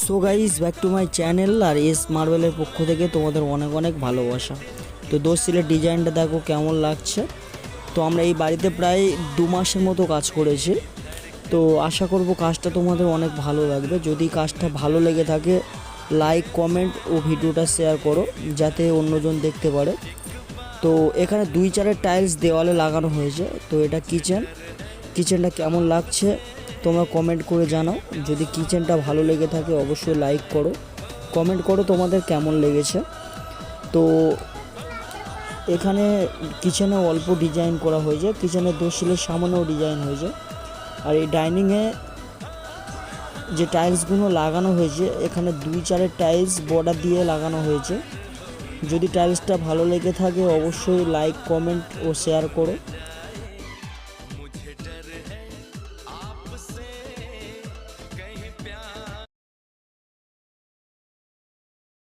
So guys, back to my channel. R S মার্বেলের পক্ষ থেকে তোমাদের অনেক অনেক ভালোবাসা। তো দোস্তিলের ডিজাইনটা দেখো কেমন লাগছে। তো আমরা এই বাড়িতে প্রায় 2 মাসের মতো কাজ করেছি। তো আশা করব কাজটা তোমাদের অনেক ভালো লাগবে। যদি কাজটা ভালো লেগে থাকে লাইক, কমেন্ট ও ভিডিওটা শেয়ার করো যাতে অন্যজন দেখতে পারে। তো এখানে 2-4 টাইলস দেওয়ালে লাগানো হয়েছে। তো এটা কিচেনটা কেমন লাগছে তোমরা কমেন্ট করে জানাও। যদি কিচেনটা ভালো লেগে থাকে অবশ্যই লাইক করো, কমেন্ট করো তোমাদের কেমন লেগেছে। তো এখানে কিচেনে অল্প ডিজাইন করা হয়েছে, কিচেনের দোরশিলের সামনেও ডিজাইন হয়েছে। আর এই ডাইনিংয়ে যে টাইলসগুলো লাগানো হয়েছে এখানে 2-4 টাইলস বর্ডার দিয়ে লাগানো হয়েছে। যদি টাইলসটা ভালো লেগে থাকে অবশ্যই লাইক, কমেন্ট ও শেয়ার করো।